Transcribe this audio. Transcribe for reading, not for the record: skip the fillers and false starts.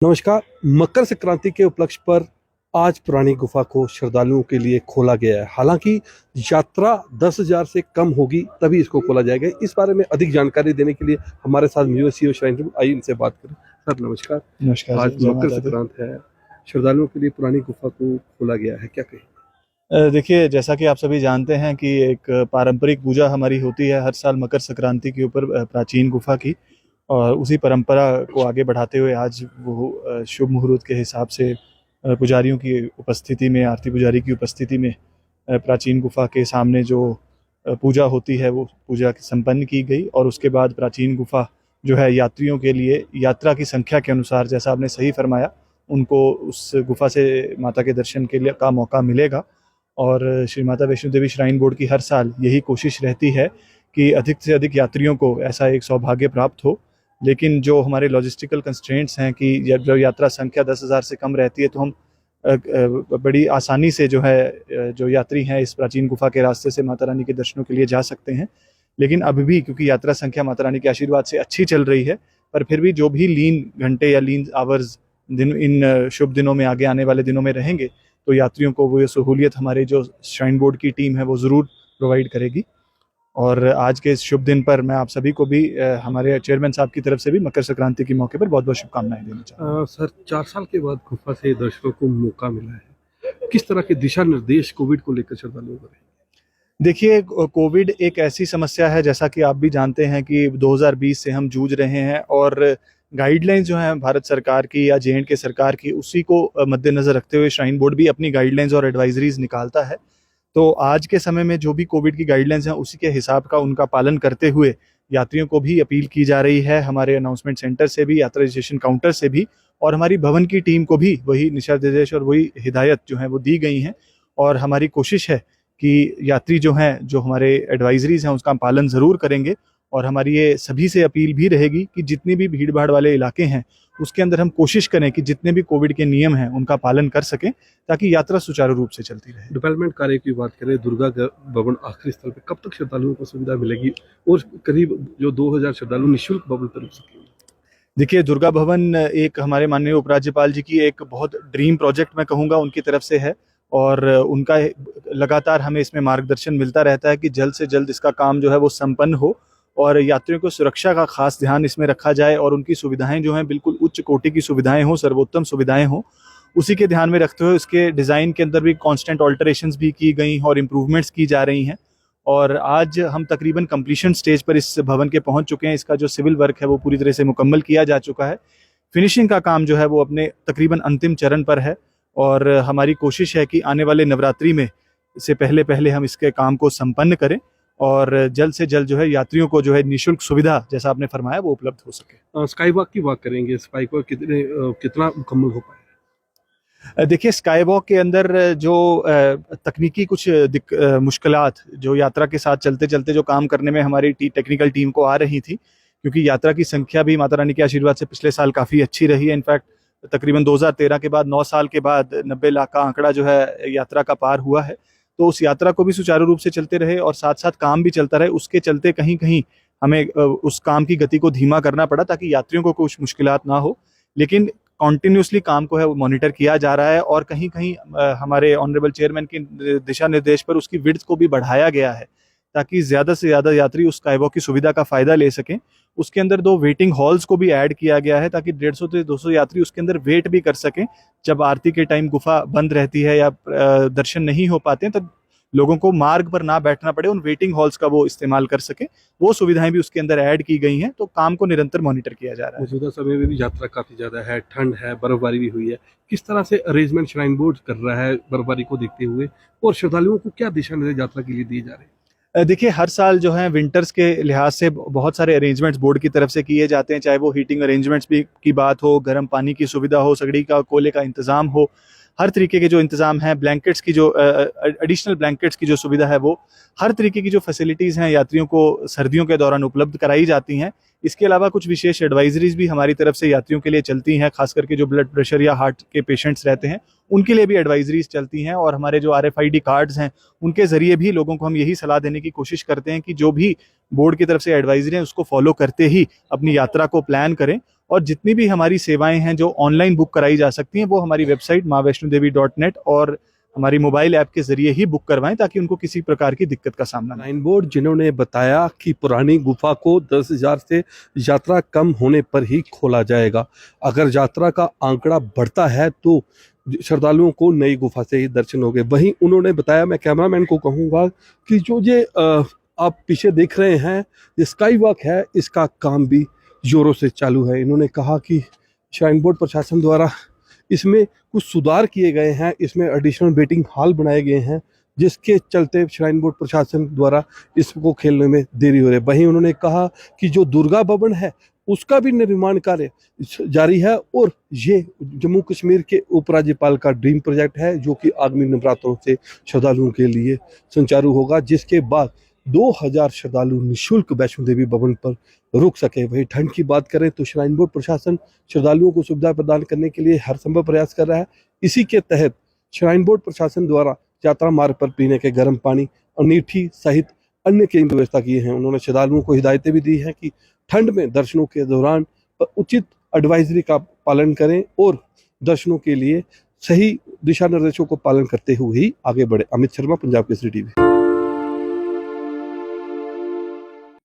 नमस्कार। मकर संक्रांति के उपलक्ष्य पर आज पुरानी गुफा को श्रद्धालुओं के लिए खोला गया है। हालांकि यात्रा 10,000 से कम होगी तभी इसको खोला जाएगा। इस बारे में अधिक जानकारी देने के लिए हमारे साथ म्यूजियम श्राइन बोर्ड, आइए इनसे बात करें। सर नमस्कार। नमस्कार जी, आज जय मकर माता दी। संक्रांति है, श्रद्धालुओं के लिए पुरानी गुफा को खोला गया है, क्या कहें? देखिए, जैसा कि आप सभी जानते हैं कि एक पारंपरिक पूजा हमारी होती है हर साल मकर संक्रांति के ऊपर प्राचीन गुफा की। और उसी परंपरा को आगे बढ़ाते हुए आज वो शुभ मुहूर्त के हिसाब से पुजारियों की उपस्थिति में, आरती पुजारी की उपस्थिति में प्राचीन गुफा के सामने जो पूजा होती है वो पूजा संपन्न की गई। और उसके बाद प्राचीन गुफा जो है यात्रियों के लिए यात्रा की संख्या के अनुसार, जैसा आपने सही फरमाया, उनको उस गुफा से माता के दर्शन के लिए का मौका मिलेगा। और श्री माता वैष्णो देवी श्राइन बोर्ड की हर साल यही कोशिश रहती है कि अधिक से अधिक यात्रियों को ऐसा एक सौभाग्य प्राप्त हो। लेकिन जो हमारे लॉजिस्टिकल कंस्ट्रेंट्स हैं कि जब यात्रा संख्या 10,000 से कम रहती है तो हम बड़ी आसानी से जो है जो यात्री हैं इस प्राचीन गुफा के रास्ते से माता रानी के दर्शनों के लिए जा सकते हैं। लेकिन अभी भी क्योंकि यात्रा संख्या माता रानी के आशीर्वाद से अच्छी चल रही है, पर फिर भी जो भी लीन घंटे या लीन आवर्स दिन इन शुभ दिनों में, आगे आने वाले दिनों में रहेंगे, तो यात्रियों को वो ये सहूलियत हमारे जो श्राइन बोर्ड की टीम है वो ज़रूर प्रोवाइड करेगी। और आज के इस शुभ दिन पर मैं आप सभी को भी हमारे चेयरमैन साहब की तरफ से भी मकर संक्रांति के मौके पर बहुत बहुत शुभकामनाएं देना चाहूँगा। सर 4 साल के बाद गुफा से दर्शकों को मौका मिला है, किस तरह के दिशा निर्देश कोविड को लेकर श्रद्धालुओं को रहेंगे? देखिए, कोविड एक ऐसी समस्या है, जैसा कि आप भी जानते हैं कि 2020 से हम जूझ रहे हैं और गाइडलाइंस जो हैं भारत सरकार की या J&K सरकार की, उसी को मद्देनज़र रखते हुए श्राइन बोर्ड भी अपनी गाइडलाइंस और एडवाइजरीज निकालता है। तो आज के समय में जो भी कोविड की गाइडलाइंस हैं उसी के हिसाब का उनका पालन करते हुए यात्रियों को भी अपील की जा रही है, हमारे अनाउंसमेंट सेंटर से भी, यात्रा रजिस्ट्रेशन काउंटर से भी, और हमारी भवन की टीम को भी वही दिशा निर्देश और वही हिदायत जो है वो दी गई हैं। और हमारी कोशिश है कि यात्री जो हैं, जो हमारे एडवाइजरीज हैं उसका पालन ज़रूर करेंगे। और हमारी ये सभी से अपील भी रहेगी कि जितनी भी भीड़ भाड़ वाले इलाके हैं उसके अंदर हम कोशिश करें कि जितने भी कोविड के नियम हैं उनका पालन कर सकें, ताकि यात्रा सुचारू रूप से चलती रहे। डेवलपमेंट कार्य की बात करें, दुर्गा भवन आखिरी स्थल पे कब तक श्रद्धालुओं को सुविधा मिलेगी और करीब जो 2,000 श्रद्धालु निःशुल्क भवन पर रुक सकेंगे? देखिए, दुर्गा भवन एक हमारे माननीय उपराज्यपाल जी की एक बहुत ड्रीम प्रोजेक्ट मैं कहूँगा उनकी तरफ से है। और उनका लगातार हमें इसमें मार्गदर्शन मिलता रहता है कि जल्द से जल्द इसका काम जो है वो संपन्न हो और यात्रियों को सुरक्षा का खास ध्यान इसमें रखा जाए और उनकी सुविधाएं जो हैं बिल्कुल उच्च कोटि की सुविधाएं हों, सर्वोत्तम सुविधाएं हों। उसी के ध्यान में रखते हुए उसके डिज़ाइन के अंदर भी कांस्टेंट ऑल्टरेशंस भी की गई और इम्प्रूवमेंट्स की जा रही हैं। और आज हम तकरीबन कंप्लीशन स्टेज पर इस भवन के पहुंच चुके हैं। इसका जो सिविल वर्क है वो पूरी तरह से मुकम्मल किया जा चुका है। फिनिशिंग का काम जो है वो अपने तकरीबन अंतिम चरण पर है। और हमारी कोशिश है कि आने वाले नवरात्रि में से पहले पहले हम इसके काम को संपन्न करें और जल्द से जल्द जो है यात्रियों को जो है निःशुल्क सुविधा, जैसा आपने फरमाया, वो उपलब्ध हो सके। स्काई वॉक की बात करेंगे, स्काई वॉक कितना मुकम्मल हो पाए? देखिए, स्काई वॉक के अंदर जो तकनीकी कुछ मुश्किलात जो यात्रा के साथ चलते चलते जो काम करने में हमारी टेक्निकल टीम को आ रही थी, क्योंकि यात्रा की संख्या भी माता रानी के आशीर्वाद से पिछले साल काफ़ी अच्छी रही है। इनफैक्ट तकरीबन 2013 के बाद 9 साल के बाद 90 लाख का आंकड़ा जो है यात्रा का पार हुआ है। तो उस यात्रा को भी सुचारू रूप से चलते रहे और साथ साथ काम भी चलता रहे, उसके चलते कहीं कहीं हमें उस काम की गति को धीमा करना पड़ा ताकि यात्रियों को कुछ मुश्किलात ना हो। लेकिन कॉन्टिन्यूसली काम को है वो मॉनिटर किया जा रहा है और कहीं कहीं हमारे ऑनरेबल चेयरमैन के दिशा निर्देश पर उसकी विड्थ को भी बढ़ाया गया है ताकि ज़्यादा से ज़्यादा यात्री उस स्काईवॉक की सुविधा का फ़ायदा ले सकें। उसके अंदर 2 वेटिंग हॉल्स को भी ऐड किया गया है ताकि 150 से 200 यात्री उसके अंदर वेट भी कर सकें। जब आरती के टाइम गुफा बंद रहती है या दर्शन नहीं हो पाते हैं, तो लोगों को मार्ग पर ना बैठना पड़े, उन वेटिंग हॉल्स का वो इस्तेमाल कर सकें। वो सुविधाएं भी उसके अंदर ऐड की गई हैं। तो काम को निरंतर मॉनिटर किया जा रहा है। मौजूदा समय में भी यात्रा काफी ज्यादा है, ठंड है, बर्फबारी भी हुई है। किस तरह से अरेंजमेंट श्राइन बोर्ड कर रहा है बर्फबारी को देखते हुए, और श्रद्धालुओं को क्या दिशा निर्देश यात्रा के लिए दिए जा रहे हैं? देखिए, हर साल जो है विंटर्स के लिहाज से बहुत सारे अरेंजमेंट्स बोर्ड की तरफ से किए जाते हैं, चाहे वो हीटिंग अरेंजमेंट्स भी की बात हो, गर्म पानी की सुविधा हो, सगड़ी का कोयले का इंतज़ाम हो, हर तरीके के जो इंतज़ाम हैं, ब्लैंकेट्स की जो एडिशनल ब्लैंकेट्स की जो सुविधा है, वो हर तरीके की जो फैसिलिटीज़ हैं यात्रियों को सर्दियों के दौरान उपलब्ध कराई जाती हैं। इसके अलावा कुछ विशेष एडवाइजरीज भी हमारी तरफ से यात्रियों के लिए चलती हैं, खास करके जो ब्लड प्रेशर या हार्ट के पेशेंट्स रहते हैं उनके लिए भी एडवाइजरीज चलती हैं। और हमारे जो RFID कार्ड्स हैं उनके जरिए भी लोगों को हम यही सलाह देने की कोशिश करते हैं कि जो भी बोर्ड की तरफ से एडवाइजरी है उसको फॉलो करते ही अपनी यात्रा को प्लान करें। और जितनी भी हमारी सेवाएं हैं जो ऑनलाइन बुक कराई जा सकती हैं वो हमारी वेबसाइट maavaishnodevi.net और हमारी मोबाइल ऐप के जरिए ही बुक करवाएं, ताकि उनको किसी प्रकार की दिक्कत का सामना ना हो। श्राइन बोर्ड जिन्होंने बताया कि पुरानी गुफा को 10,000 से यात्रा कम होने पर ही खोला जाएगा। अगर यात्रा का आंकड़ा बढ़ता है तो श्रद्धालुओं को नई गुफा से ही दर्शन होंगे। वहीं उन्होंने बताया, मैं कैमरामैन को कहूँगा कि जो ये आप पीछे देख रहे हैं ये स्काई वॉक है, इसका काम भी जोरों से चालू है। इन्होंने कहा कि श्राइन बोर्ड प्रशासन द्वारा इसमें कुछ सुधार किए गए हैं, इसमें एडिशनल वेटिंग हॉल बनाए गए हैं, जिसके चलते श्राइन बोर्ड प्रशासन द्वारा इसको खेलने में देरी हो रही है। वहीं उन्होंने कहा कि जो दुर्गा भवन है उसका भी निर्माण कार्य जारी है और ये जम्मू कश्मीर के उपराज्यपाल का ड्रीम प्रोजेक्ट है, जो कि आगामी नवरात्रों से श्रद्धालुओं के लिए संचारू होगा, जिसके बाद 2000 श्रद्धालु निःशुल्क वैष्णो देवी भवन पर रुक सके। वही ठंड की बात करें तो श्राइन बोर्ड प्रशासन श्रद्धालुओं को सुविधा प्रदान करने के लिए हर संभव प्रयास कर रहा है। इसी के तहत श्राइन बोर्ड प्रशासन द्वारा यात्रा मार्ग पर पीने के गर्म पानी, अंगीठी सहित अन्य कई व्यवस्था की है। उन्होंने श्रद्धालुओं को हिदायतें भी दी हैं कि ठंड में दर्शनों के दौरान उचित एडवाइजरी का पालन करें और दर्शनों के लिए सही दिशा निर्देशों को पालन करते हुए ही आगे बढ़े। अमित शर्मा, पंजाब केसरी टीवी।